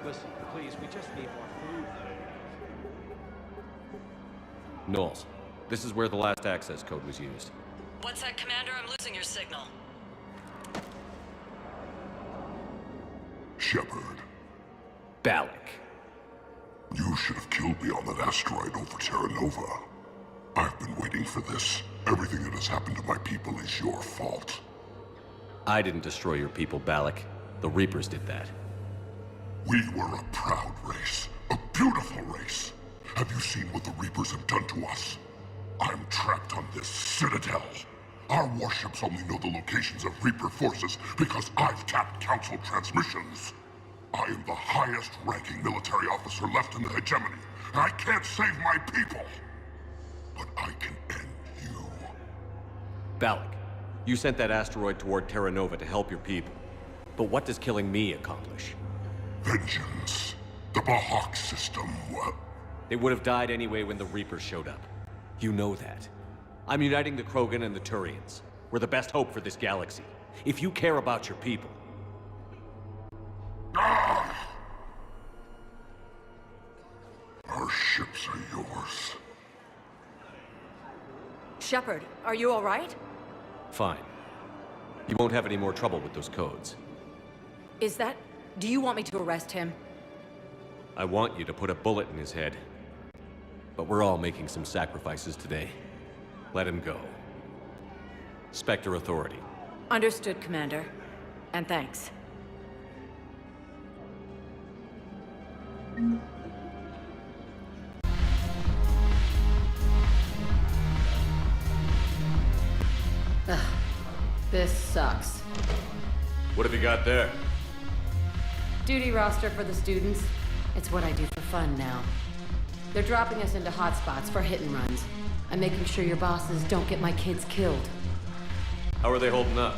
Listen, please, we just need more food. Knowles, this is where the last access code was used. What's that, Commander? I'm losing your signal. Shepard, Balak. you should have killed me on that asteroid over Terra Nova. I've been waiting for this. Everything that has happened to my people is your fault. I didn't destroy your people, Balak. The Reapers did that. We were a proud race. A beautiful race. Have you seen what the Reapers have done to us? I'm trapped on this Citadel. Our warships only know the locations of Reaper forces because I've tapped Council transmissions. I am the highest-ranking military officer left in the hegemony. I can't save my people. But I can end you. Balak, you sent that asteroid toward Terra Nova to help your people. But what does killing me accomplish? Vengeance. The Bahawk system, well... They would have died anyway when the Reapers showed up. You know that. I'm uniting the Krogan and the Turians. We're the best hope for this galaxy. If you care about your people... Ah! Our ships are yours. Shepard, are you all right? Fine. You won't have any more trouble with those codes. Is that... Do you want me to arrest him? I want you to put a bullet in his head. But we're all making some sacrifices today. Let him go. Spectre Authority. Understood, Commander. And thanks. Ugh. This sucks. What have you got there? Duty roster for the students. It's what I do for fun now. They're dropping us into hotspots for hit and runs. I'm making sure your bosses don't get my kids killed. How are they holding up?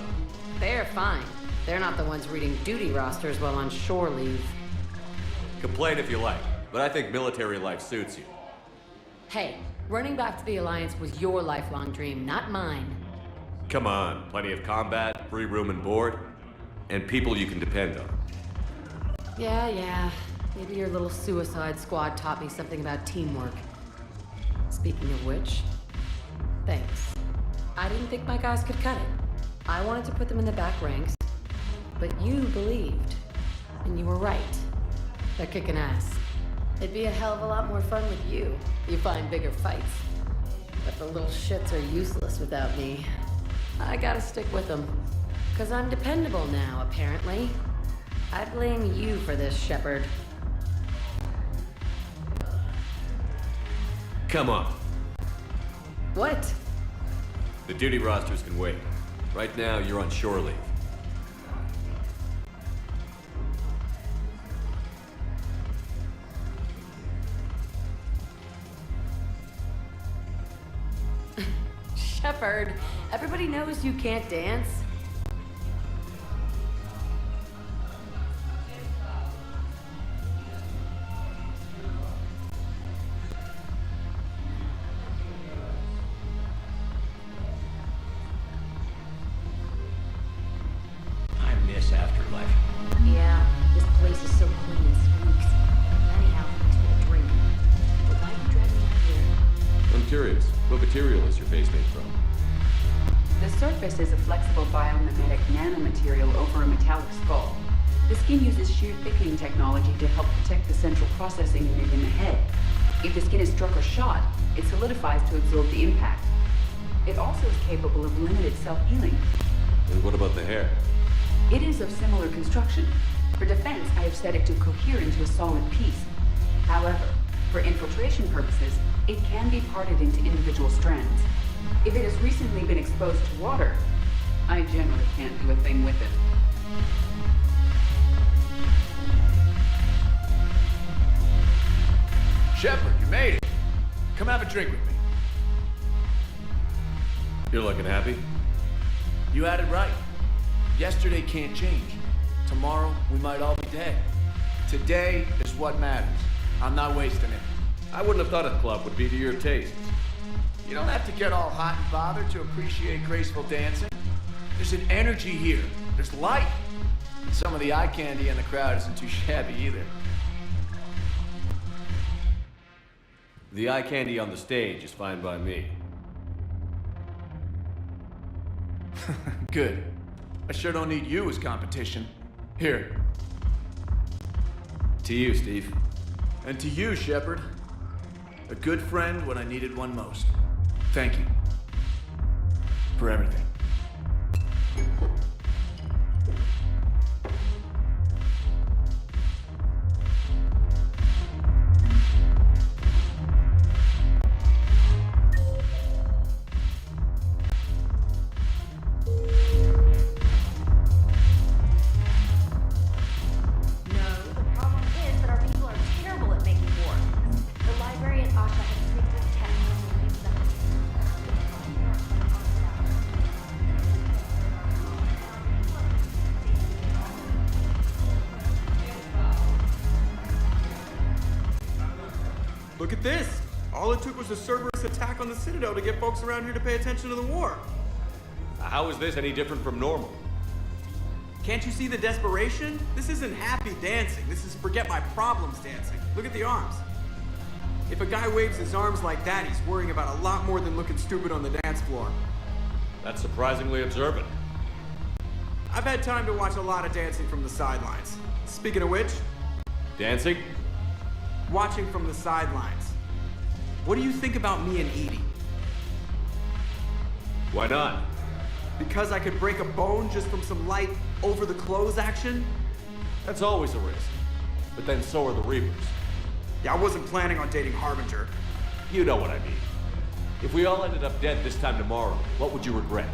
They're fine. They're not the ones reading duty rosters while on shore leave. Complain if you like, but I think military life suits you. Hey, running back to the Alliance was your lifelong dream, not mine. Come on, plenty of combat, free room and board, and people you can depend on. Yeah. Maybe your little suicide squad taught me something about teamwork. Speaking of which, thanks. I didn't think my guys could cut it. I wanted to put them in the back ranks, but you believed. And you were right. They're kicking ass. It'd be a hell of a lot more fun with you. You find bigger fights. But the little shits are useless without me. I gotta stick with them. 'Cause I'm dependable now, apparently. I blame you for this, Shepard. Come on. What? The duty rosters can wait. Right now, you're on shore leave. Shepard, everybody knows you can't dance. I miss Afterlife. Yeah, this place is so clean and squeaks. Anyhow, thanks for the drink. But why are you dragging me here? I'm curious, what material is your base made from? The surface is a flexible biomimetic nanomaterial over a metallic skull. The skin uses shear thickening technology to help protect the central processing unit in the head. If the skin is struck or shot, it solidifies to absorb the impact. It also is capable of limited self-healing. And what about the hair? It is of similar construction. For defense, I have set it to cohere into a solid piece. However, for infiltration purposes, it can be parted into individual strands. If it has recently been exposed to water, I generally can't do a thing with it. Shepard, you made it. Come have a drink with me. You're looking happy? You had it right. Yesterday can't change. Tomorrow, we might all be dead. Today is what matters. I'm not wasting it. I wouldn't have thought a club would be to your taste. You don't have to get all hot and bothered to appreciate graceful dancing. There's an energy here. There's light. And some of the eye candy in the crowd isn't too shabby either. The eye candy on the stage is fine by me. Good. I sure don't need you as competition. Here. To you, Steve. And to you, Shepard. A good friend when I needed one most. Thank you. For everything. Look at this! All it took was a Cerberus attack on the Citadel to get folks around here to pay attention to the war. How is this any different from normal? Can't you see the desperation? This isn't happy dancing. This is forget my problems dancing. Look at the arms. If a guy waves his arms like that, he's worrying about a lot more than looking stupid on the dance floor. That's surprisingly observant. I've had time to watch a lot of dancing from the sidelines. Speaking of which, Dancing? watching from the sidelines. What do you think about me and Edie? Why not? Because I could break a bone just from some light over-the-clothes action? That's always a risk. But then so are the Reapers. Yeah, I wasn't planning on dating Harbinger. You know what I mean. If we all ended up dead this time tomorrow, what would you regret?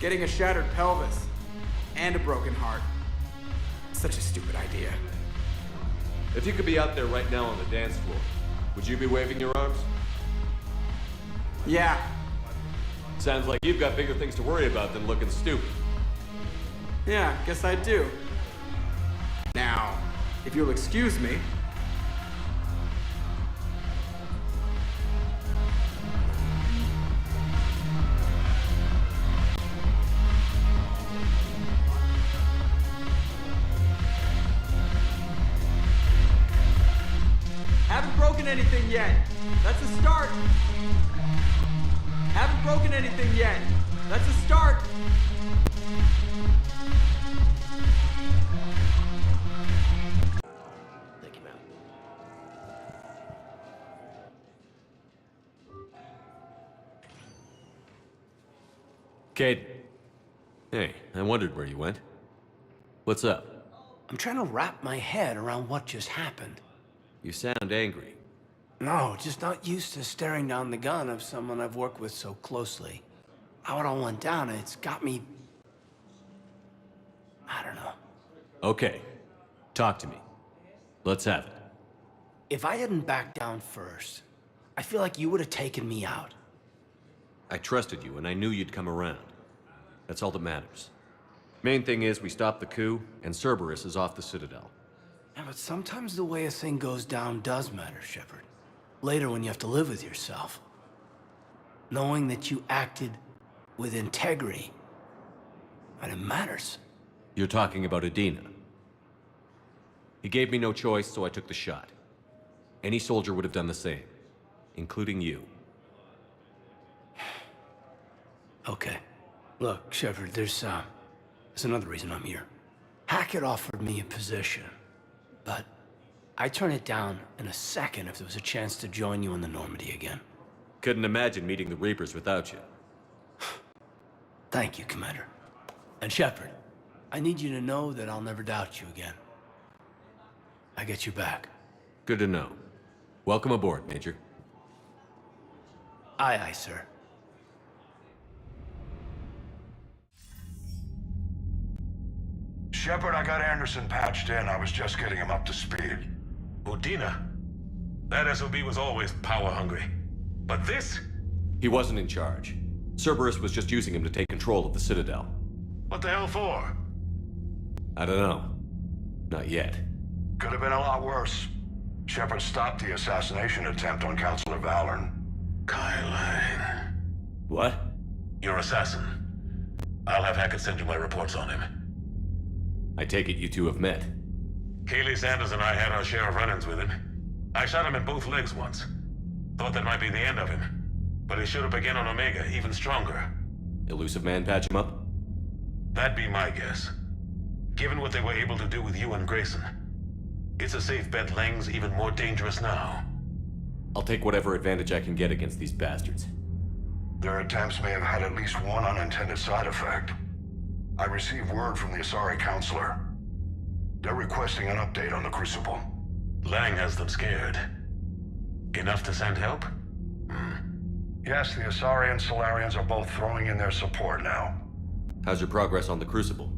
Getting a shattered pelvis and a broken heart. Such a stupid idea. If you could be out there right now on the dance floor, would you be waving your arms? Yeah, Sounds like you've got bigger things to worry about than looking stupid. yeah, guess I do. Now, if you'll excuse me. Haven't broken anything yet. That's a start. Haven't broken anything yet. That's a start. Thank you, ma'am. Cade. Hey, I wondered where you went. What's up? I'm trying to wrap my head around what just happened. You sound angry. No, just not used to staring down the gun of someone I've worked with so closely. How it all went down, it's got me... I don't know. Okay. Talk to me. Let's have it. If I hadn't backed down first, I feel like you would have taken me out. I trusted you, and I knew you'd come around. That's all that matters. Main thing is we stopped the coup, and Cerberus is off the Citadel. Yeah, but sometimes the way a thing goes down does matter, Shepard. Later when you have to live with yourself. Knowing that you acted with integrity, and it matters. You're talking about Adina. He gave me no choice, so I took the shot. Any soldier would have done the same, including you. Okay. Look, Shepard, there's another reason I'm here. Hackett offered me a position, but I'd turn it down in a second if there was a chance to join you in the Normandy again. Couldn't imagine meeting the Reapers without you. Thank you, Commander. And Shepard, I need you to know that I'll never doubt you again. I get you back. Good to know. Welcome aboard, Major. Aye, aye, sir. Shepard, I got Anderson patched in. I was just getting him up to speed. Udina? That SOB was always power-hungry. But this? He wasn't in charge. Cerberus was just using him to take control of the Citadel. What the hell for? I don't know. Not yet. Could have been a lot worse. Shepard stopped the assassination attempt on Counselor Valorn. Kyline. What? Your assassin. I'll have Hackett send you my reports on him. I take it you two have met. Kaylee Sanders and I had our share of run-ins with him. I shot him in both legs once. Thought that might be the end of him. But he showed up again on Omega, even stronger. Elusive Man patch him up? That'd be my guess. Given what they were able to do with you and Grayson, it's a safe bet Lang's even more dangerous now. I'll take whatever advantage I can get against these bastards. Their attempts may have had at least one unintended side effect. I received word from the Asari Counselor. They're requesting an update on the Crucible. Lang has them scared. Enough to send help? Yes, the Asari and Solarians are both throwing in their support now. How's your progress on the Crucible?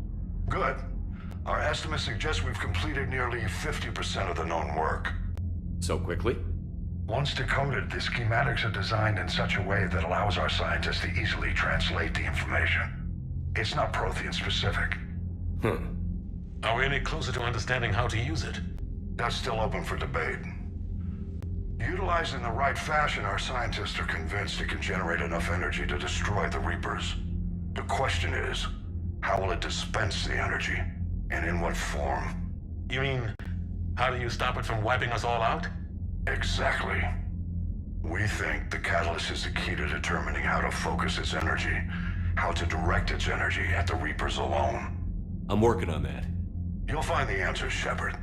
Good. Our estimates suggest we've completed nearly 50% of the known work. So quickly? Once decoded, the schematics are designed in such a way that allows our scientists to easily translate the information. It's not Prothean specific. Are we any closer to understanding how to use it? That's still open for debate. Utilized in the right fashion, our scientists are convinced it can generate enough energy to destroy the Reapers. The question is, how will it dispense the energy? And in what form? You mean, how do you stop it from wiping us all out? Exactly. We think the catalyst is the key to determining how to focus its energy, how to direct its energy at the Reapers alone. I'm working on that. You'll find the answers, Shepard.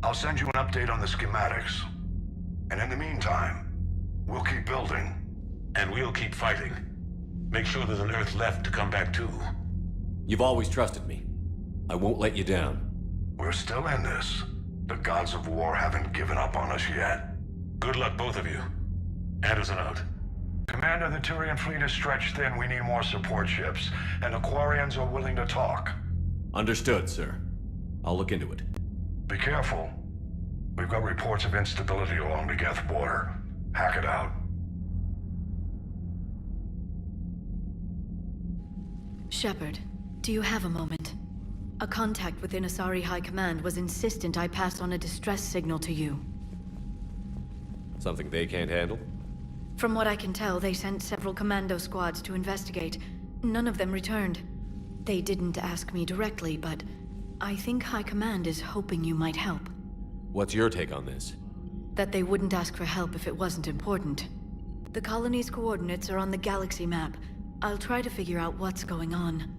I'll send you an update on the schematics. And in the meantime, we'll keep building. And we'll keep fighting. Make sure there's an Earth left to come back to. You've always trusted me. I won't let you down. We're still in this. The gods of war haven't given up on us yet. Good luck, both of you. Anderson out. Commander, the Turian fleet is stretched thin. We need more support ships. And the Quarians are willing to talk. Understood, sir. I'll look into it. Be careful. We've got reports of instability along the Geth border. Hack it out. Shepard, do you have a moment? A contact within Asari High Command was insistent I pass on a distress signal to you. Something they can't handle? From what I can tell, they sent several commando squads to investigate. None of them returned. They didn't ask me directly, but I think High Command is hoping you might help. What's your take on this? That they wouldn't ask for help if it wasn't important. The colony's coordinates are on the galaxy map. I'll try to figure out what's going on.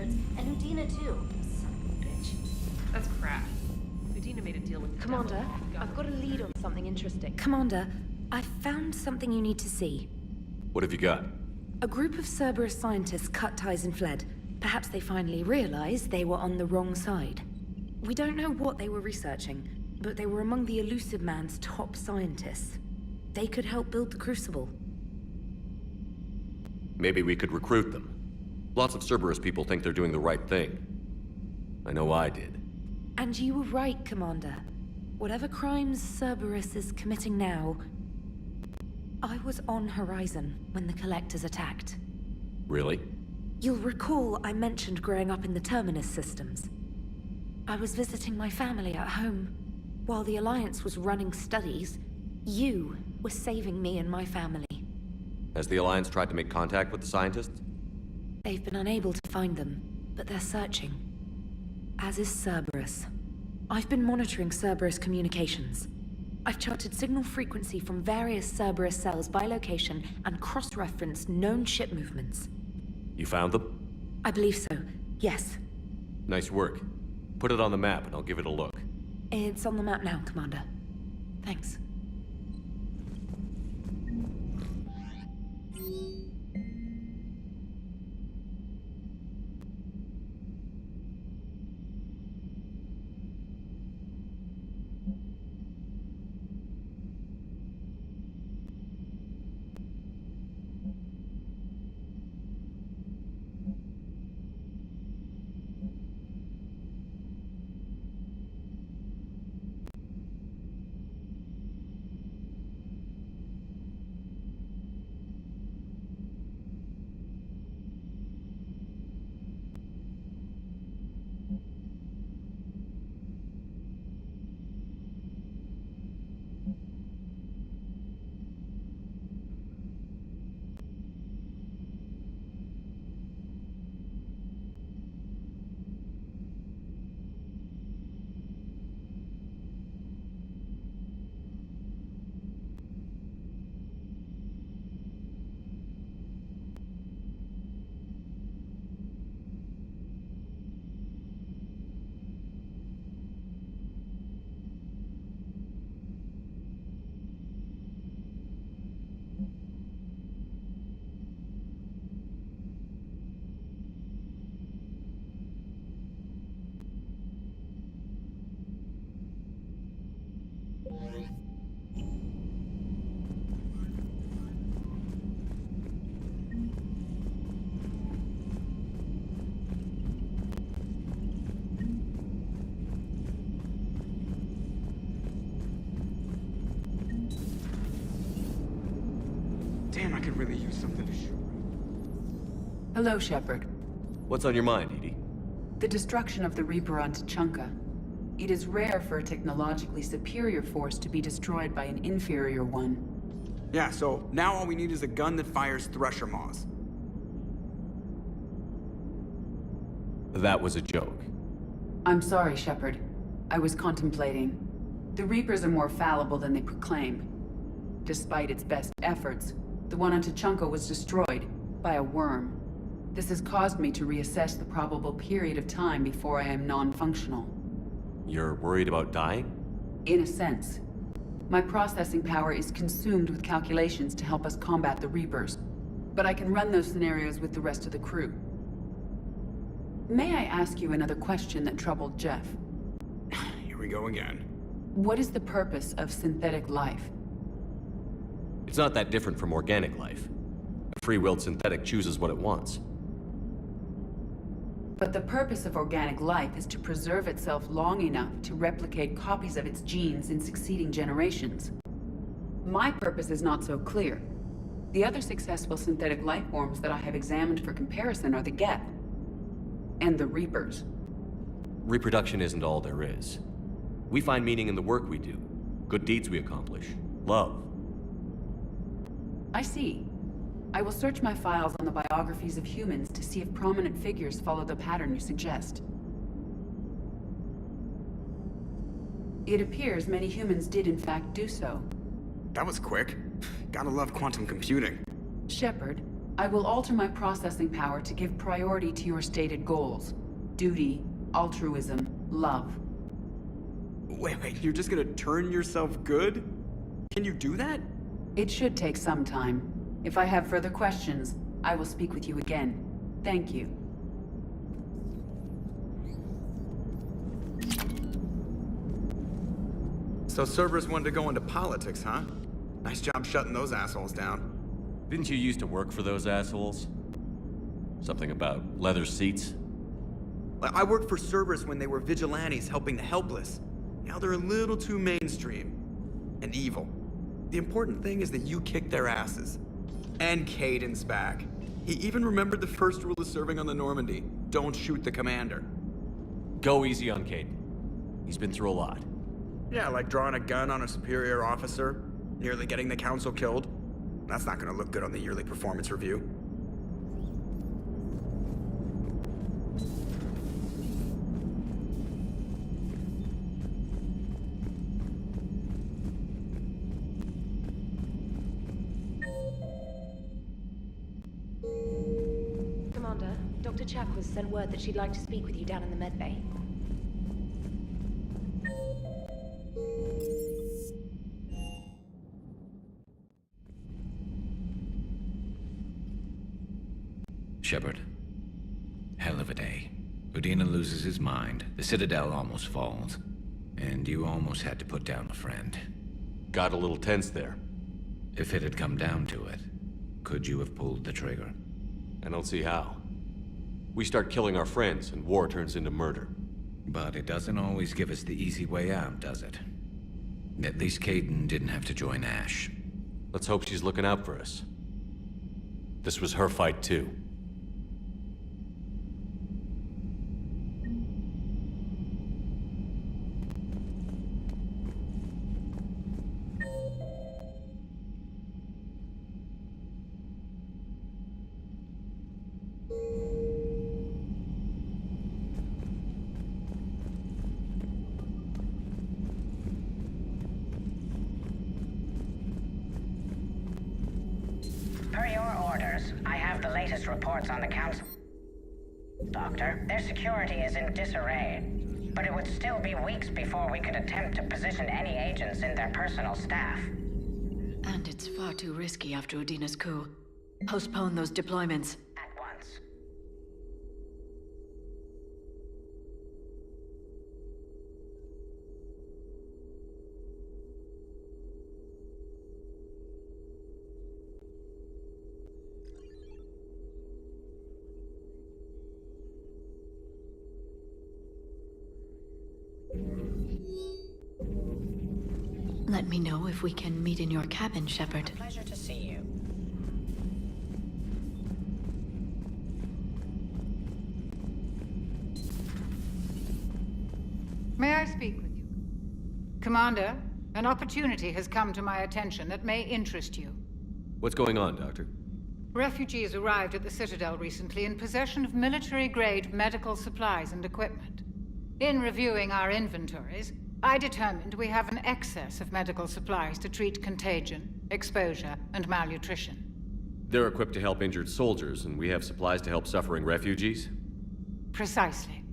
secrets, and Udina too. Son of a bitch. That's crap. Udina made a deal with the Commander, devil. I've got a lead on something interesting. Commander, I found something you need to see. What have you got? A group of Cerberus scientists cut ties and fled. Perhaps they finally realized they were on the wrong side. We don't know what they were researching, but they were among the Elusive Man's top scientists. They could help build the Crucible. Maybe we could recruit them. Lots of Cerberus people think they're doing the right thing. I know I did. And you were right, Commander. Whatever crimes Cerberus is committing now, I was on Horizon when the Collectors attacked. Really? You'll recall I mentioned growing up in the Terminus systems. I was visiting my family at home. While the Alliance was running studies, you were saving me and my family. Has the Alliance tried to make contact with the scientists? They've been unable to find them, but they're searching. As is Cerberus. I've been monitoring Cerberus communications. I've charted signal frequency from various Cerberus cells by location and cross-referenced known ship movements. You found them? I believe so, yes. Nice work. Put it on the map and I'll give it a look. It's on the map now, Commander. Thanks. Damn, I could really use something to shoot. Hello, Shepard. What's on your mind, Edie? The destruction of the Reaper on Tuchanka. It is rare for a technologically superior force to be destroyed by an inferior one. Yeah, so now all we need is a gun that fires Thresher Maws. That was a joke. I'm sorry, Shepard. I was contemplating. The Reapers are more fallible than they proclaim. Despite its best efforts, the one on Tuchanka was destroyed by a worm. This has caused me to reassess the probable period of time before I am non-functional. You're worried about dying? In a sense. My processing power is consumed with calculations to help us combat the Reapers, but I can run those scenarios with the rest of the crew. May I ask you another question that troubled Jeff? Here we go again. What is the purpose of synthetic life? It's not that different from organic life. A free-willed synthetic chooses what it wants. But the purpose of organic life is to preserve itself long enough to replicate copies of its genes in succeeding generations. My purpose is not so clear. The other successful synthetic life forms that I have examined for comparison are the Geth and the Reapers. Reproduction isn't all there is. We find meaning in the work we do, good deeds we accomplish, love. I see. I will search my files on the biographies of humans to see if prominent figures follow the pattern you suggest. It appears many humans did in fact do so. That was quick. Gotta love quantum computing. Shepard, I will alter my processing power to give priority to your stated goals. Duty, altruism, love. Wait, you're just gonna turn yourself good? Can you do that? It should take some time. If I have further questions, I will speak with you again. Thank you. So Cerberus wanted to go into politics, huh? Nice job shutting those assholes down. Didn't you used to work for those assholes? Something about leather seats? I worked for Cerberus when they were vigilantes helping the helpless. Now they're a little too mainstream. And evil. The important thing is that you kicked their asses. And Caden's back. He even remembered the first rule of serving on the Normandy. Don't shoot the commander. Go easy on Caden. He's been through a lot. Yeah, like drawing a gun on a superior officer, nearly getting the council killed. That's not gonna look good on the yearly performance review. Commander, Dr. Chakwas sent word that she'd like to speak with you down in the med bay. Shepard. Hell of a day. Udina loses his mind, the Citadel almost falls, and you almost had to put down a friend. Got a little tense there. If it had come down to it, could you have pulled the trigger? I don't see how. We start killing our friends, and war turns into murder. But it doesn't always give us the easy way out, does it? At least Caden didn't have to join Ash. Let's hope she's looking out for us. This was her fight, too. Per your orders, I have the latest reports on the Council. Doctor, their security is in disarray, but it would still be weeks before we could attempt to position any agents in their personal staff. And it's far too risky after Udina's coup. Postpone those deployments. At once. Let me know if we can meet in your cabin, Shepard. Pleasure to see you. May I speak with you? Commander, an opportunity has come to my attention that may interest you. What's going on, Doctor? Refugees arrived at the Citadel recently in possession of military-grade medical supplies and equipment. In reviewing our inventories, I determined we have an excess of medical supplies to treat contagion, exposure, and malnutrition. They're equipped to help injured soldiers, and we have supplies to help suffering refugees? Precisely.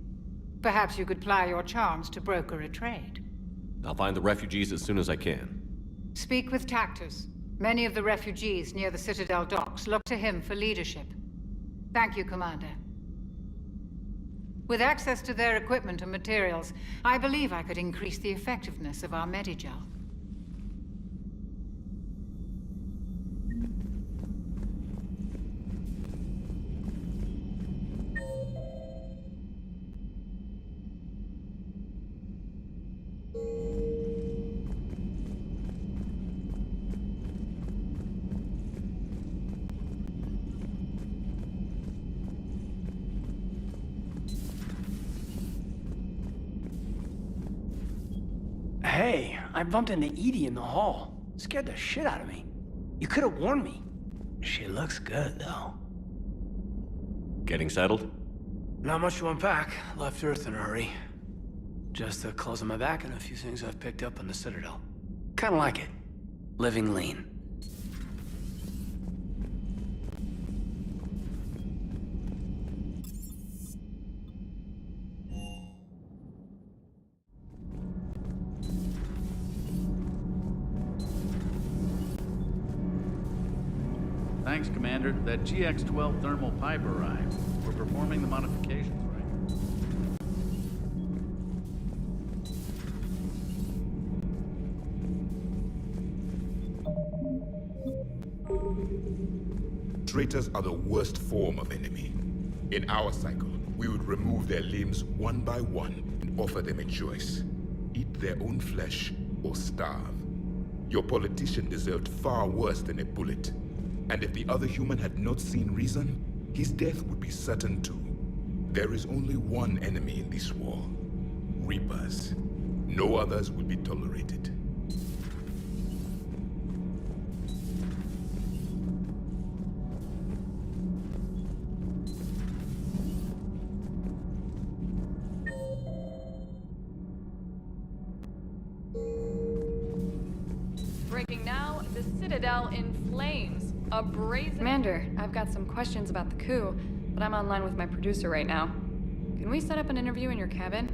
Perhaps you could ply your charms to broker a trade. I'll find the refugees as soon as I can. Speak with Tactus. Many of the refugees near the Citadel docks look to him for leadership. Thank you, Commander. With access to their equipment and materials, I believe I could increase the effectiveness of our Medigel. Hey, I bumped into Edie in the hall. Scared the shit out of me. You could have warned me. She looks good, though. Getting settled? Not much to unpack. Left Earth in a hurry. Just the clothes on my back and a few things I've picked up on the Citadel. Kinda like it. Living lean. Thanks, Commander. That GX-12 thermal pipe arrived. We're performing the modifications right Traitors are the worst form of enemy. In our cycle, we would remove their limbs one by one and offer them a choice. Eat their own flesh or starve. Your politician deserved far worse than a bullet. And if the other human had not seen reason, his death would be certain too. There is only one enemy in this war. Reapers. No others will be tolerated. Breaking now, the Citadel in flames. A brazen... Commander, I've got some questions about the coup, but I'm online with my producer right now. Can we set up an interview in your cabin?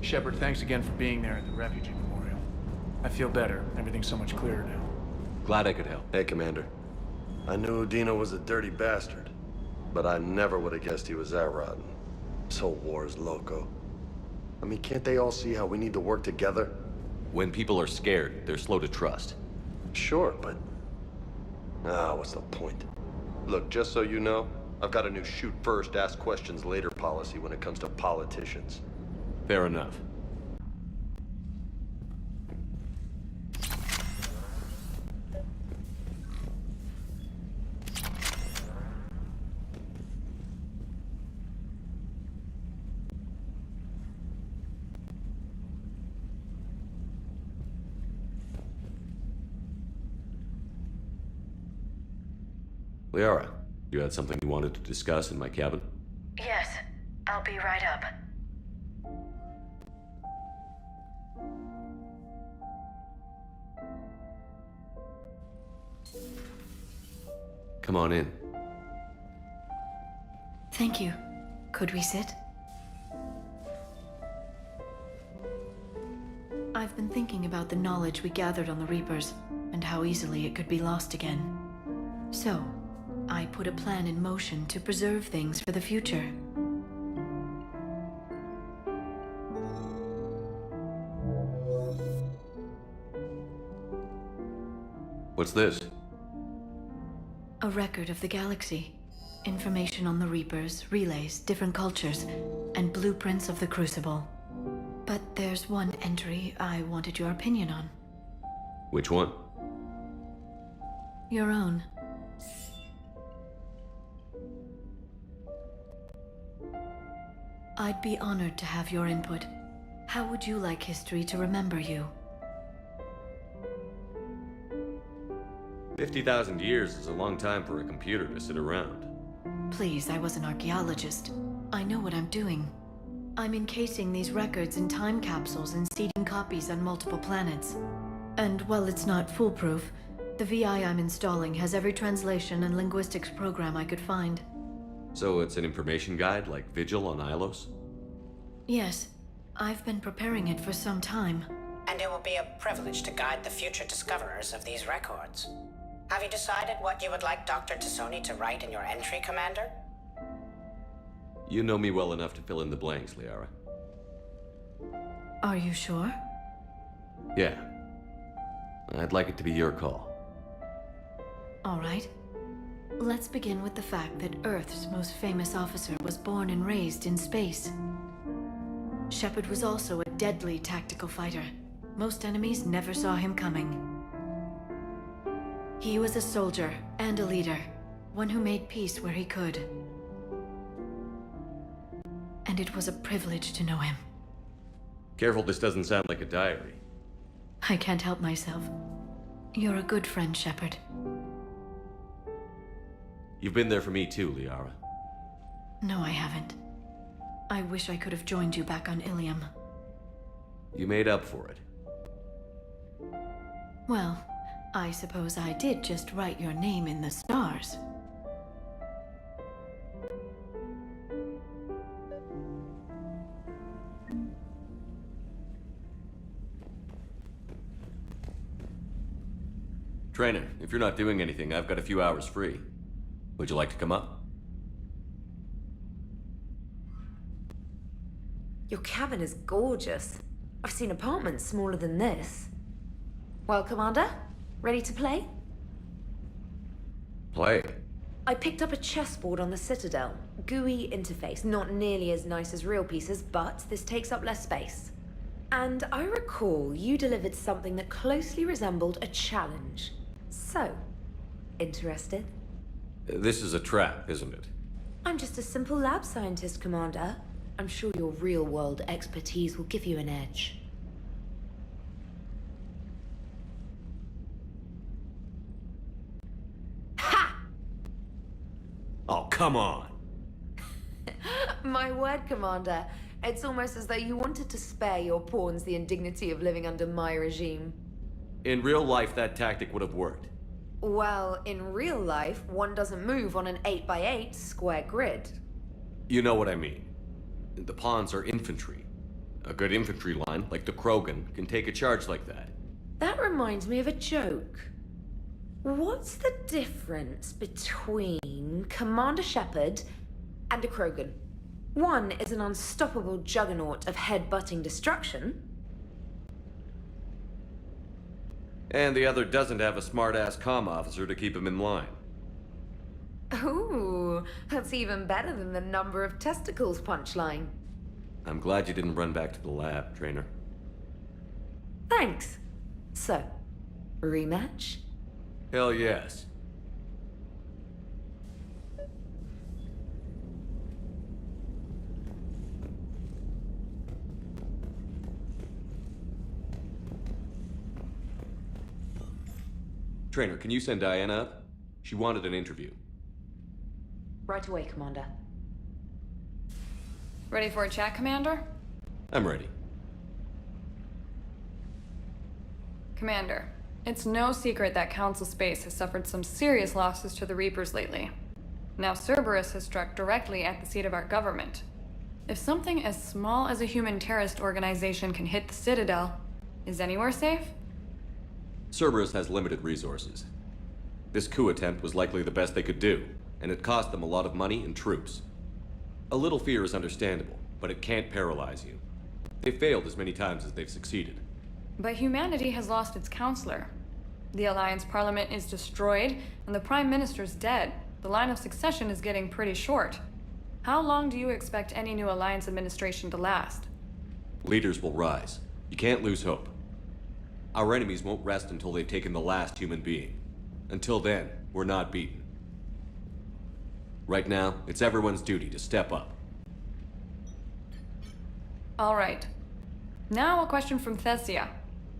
Shepard, thanks again for being there at the refugee memorial. I feel better. Everything's so much clearer now. Glad I could help. Hey, Commander. I knew Udina was a dirty bastard, but I never would have guessed he was that rotten. This whole war is loco. I mean, can't they all see how we need to work together? When people are scared, they're slow to trust. Sure, but... what's the point? Look, just so you know, I've got a new shoot first, ask questions later policy when it comes to politicians. Fair enough. Liara, you had something you wanted to discuss in my cabin? Yes, I'll be right up. Come on in. Thank you. Could we sit? I've been thinking about the knowledge we gathered on the Reapers, and how easily it could be lost again. So, I put a plan in motion to preserve things for the future. What's this? A record of the galaxy. Information on the Reapers, relays, different cultures, and blueprints of the Crucible. But there's one entry I wanted your opinion on. Which one? Your own. I'd be honored to have your input. How would you like history to remember you? 50,000 years is a long time for a computer to sit around. Please, I was an archaeologist. I know what I'm doing. I'm encasing these records in time capsules and seeding copies on multiple planets. And while it's not foolproof, the VI I'm installing has every translation and linguistics program I could find. So it's an information guide like Vigil on Ilos? Yes, I've been preparing it for some time. And it will be a privilege to guide the future discoverers of these records. Have you decided what you would like Dr. Tassoni to write in your entry, Commander? You know me well enough to fill in the blanks, Liara. Are you sure? Yeah. I'd like it to be your call. All right. Let's begin with the fact that Earth's most famous officer was born and raised in space. Shepard was also a deadly tactical fighter. Most enemies never saw him coming. He was a soldier and a leader, one who made peace where he could. And it was a privilege to know him. Careful, this doesn't sound like a diary. I can't help myself. You're a good friend, Shepard. You've been there for me too, Liara. No, I haven't. I wish I could have joined you back on Ilium. You made up for it. Well, I suppose I did just write your name in the stars. Trainer, if you're not doing anything, I've got a few hours free. Would you like to come up? Your cabin is gorgeous. I've seen apartments smaller than this. Well, Commander, ready to play? Play. I picked up a chessboard on the Citadel. GUI interface, not nearly as nice as real pieces, but this takes up less space. And I recall you delivered something that closely resembled a challenge. So, interested? This is a trap, isn't it? I'm just a simple lab scientist, Commander. I'm sure your real-world expertise will give you an edge. Ha! Oh, come on! My word, Commander. It's almost as though you wanted to spare your pawns the indignity of living under my regime. In real life, that tactic would have worked. Well, in real life, one doesn't move on an 8x8 square grid. You know what I mean. The pawns are infantry. A good infantry line, like the Krogan, can take a charge like that. That reminds me of a joke. What's the difference between Commander Shepard and a Krogan? One is an unstoppable juggernaut of head-butting destruction. And the other doesn't have a smart-ass comm officer to keep him in line. Ooh, that's even better than the number of testicles punchline. I'm glad you didn't run back to the lab, Trainer. Thanks. So, rematch? Hell yes. Trainer, can you send Diana up? She wanted an interview. Right away, Commander. Ready for a chat, Commander? I'm ready. Commander, it's no secret that Council Space has suffered some serious losses to the Reapers lately. Now Cerberus has struck directly at the seat of our government. If something as small as a human terrorist organization can hit the Citadel, is anywhere safe? Cerberus has limited resources. This coup attempt was likely the best they could do, and it cost them a lot of money and troops. A little fear is understandable, but it can't paralyze you. They've failed as many times as they've succeeded. But humanity has lost its counselor. The Alliance Parliament is destroyed, and the Prime Minister's dead. The line of succession is getting pretty short. How long do you expect any new Alliance administration to last? Leaders will rise. You can't lose hope. Our enemies won't rest until they've taken the last human being. Until then, we're not beaten. Right now, it's everyone's duty to step up. All right. Now a question from Thessia.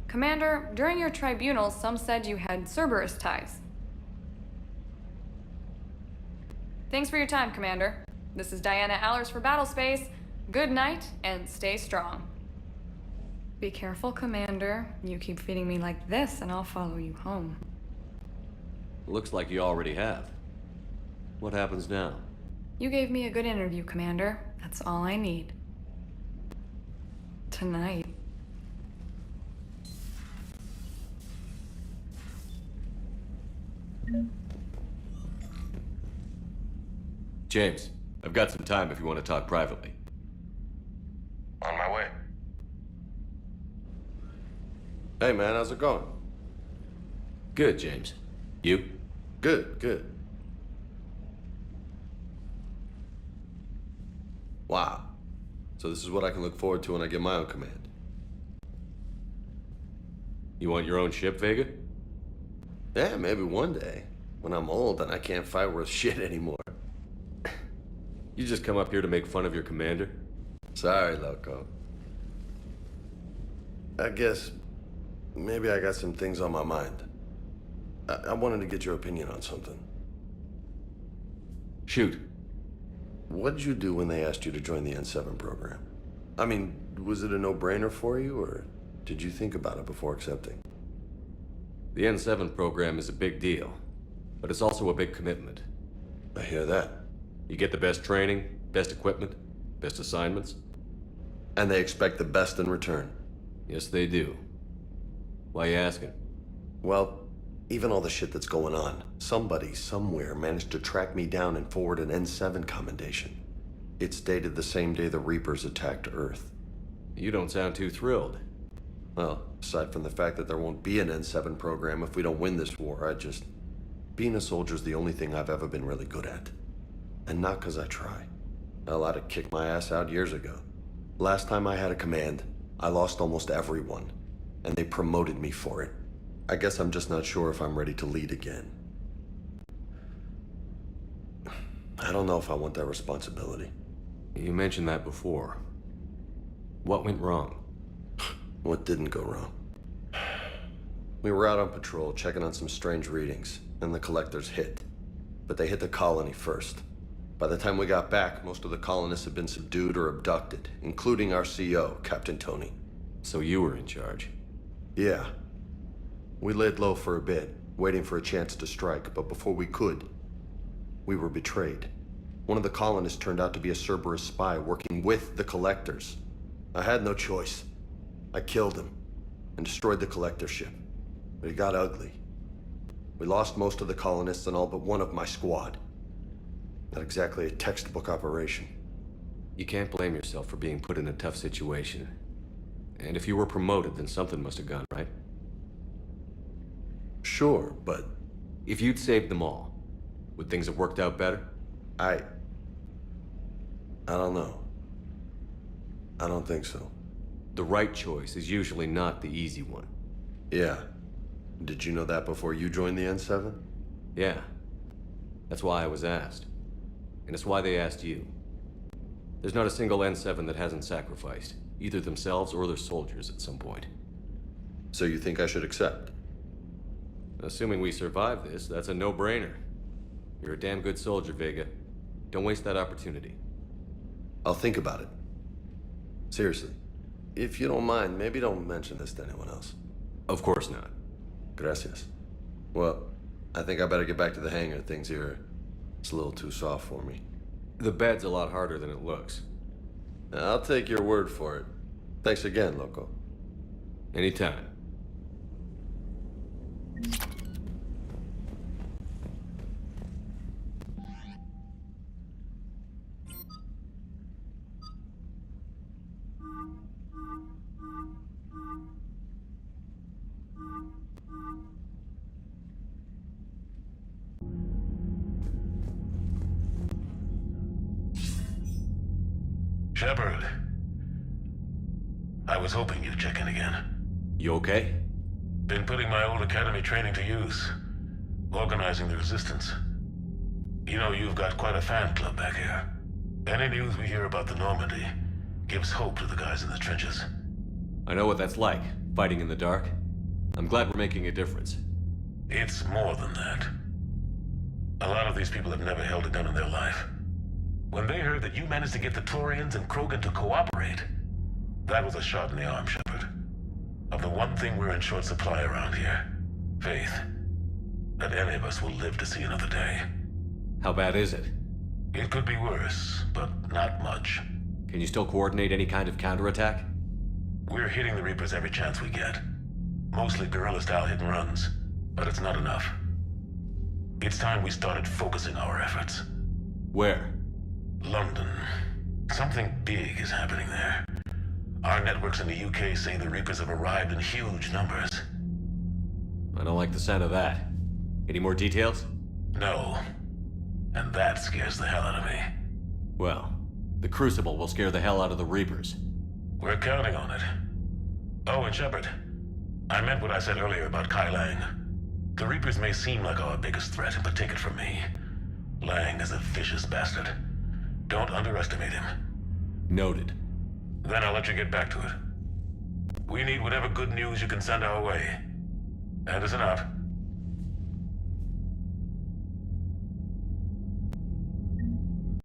Commander, during your tribunal, some said you had Cerberus ties. Thanks for your time, Commander. This is Diana Allers for Battlespace. Good night, and stay strong. Be careful, Commander. You keep feeding me like this, and I'll follow you home. Looks like you already have. What happens now? You gave me a good interview, Commander. That's all I need. Tonight. James, I've got some time if you want to talk privately. On my way. Hey man, how's it going? Good, James. You? Good, good. Wow. So this is what I can look forward to when I get my own command. You want your own ship, Vega? Yeah, maybe one day. When I'm old and I can't fight worth shit anymore. You just come up here to make fun of your commander? Sorry, Loco. I guess maybe I got some things on my mind. I wanted to get your opinion on something. Shoot. What did you do when they asked you to join the N7 program? I mean, was it a no-brainer for you, or did you think about it before accepting? The N7 program is a big deal, but it's also a big commitment. I hear that. You get the best training, best equipment, best assignments. And they expect the best in return. Yes, they do. Why are you asking? Well, Even all the shit that's going on, somebody, somewhere, managed to track me down and forward an N7 commendation. It's dated the same day the Reapers attacked Earth. You don't sound too thrilled. Well, aside from the fact that there won't be an N7 program if we don't win this war, being a soldier's the only thing I've ever been really good at. And not because I try. Hell, I'd have kicked my ass out years ago. Last time I had a command, I lost almost everyone. And they promoted me for it. I guess I'm just not sure if I'm ready to lead again. I don't know if I want that responsibility. You mentioned that before. What went wrong? What didn't go wrong? We were out on patrol, checking on some strange readings, and the collectors hit. But they hit the colony first. By the time we got back, most of the colonists had been subdued or abducted, including our CO, Captain Tony. So you were in charge? Yeah. We laid low for a bit, waiting for a chance to strike, but before we could, we were betrayed. One of the colonists turned out to be a Cerberus spy working with the collectors. I had no choice. I killed him and destroyed the collector ship. But it got ugly. We lost most of the colonists and all but one of my squad. Not exactly a textbook operation. You can't blame yourself for being put in a tough situation. And if you were promoted, then something must have gone right. Sure, but... If you'd saved them all, would things have worked out better? I don't know. I don't think so. The right choice is usually not the easy one. Yeah. Did you know that before you joined the N7? Yeah. That's why I was asked. And it's why they asked you. There's not a single N7 that hasn't sacrificed, either themselves or their soldiers at some point. So you think I should accept? Assuming we survive this, that's a no-brainer. You're a damn good soldier, Vega. Don't waste that opportunity. I'll think about it. Seriously. If you don't mind, maybe don't mention this to anyone else. Of course not. Gracias. Well, I think I better get back to the hangar. Things here, it's a little too soft for me. The bed's a lot harder than it looks. I'll take your word for it. Thanks again, Loco. Anytime. Shepard. I was hoping you'd check in again. You okay? Been putting my old academy training to use. Organizing the resistance. You know, you've got quite a fan club back here. Any news we hear about the Normandy gives hope to the guys in the trenches. I know what that's like, fighting in the dark. I'm glad we're making a difference. It's more than that. A lot of these people have never held a gun in their life. When they heard that you managed to get the Turians and Krogan to cooperate, that was a shot in the arm, Shepard. Of the one thing we're in short supply around here, faith. That any of us will live to see another day. How bad is it? It could be worse, but not much. Can you still coordinate any kind of counterattack? We're hitting the Reapers every chance we get. Mostly guerrilla-style hit-and-runs, but it's not enough. It's time we started focusing our efforts. Where? London. Something big is happening there. Our networks in the UK say the Reapers have arrived in huge numbers. I don't like the sound of that. Any more details? No. And that scares the hell out of me. Well, the Crucible will scare the hell out of the Reapers. We're counting on it. Oh, and Shepard, I meant what I said earlier about Kai Lang. The Reapers may seem like our biggest threat, but take it from me. Lang is a vicious bastard. Don't underestimate him. Noted. Then I'll let you get back to it. We need whatever good news you can send our way. Anderson out.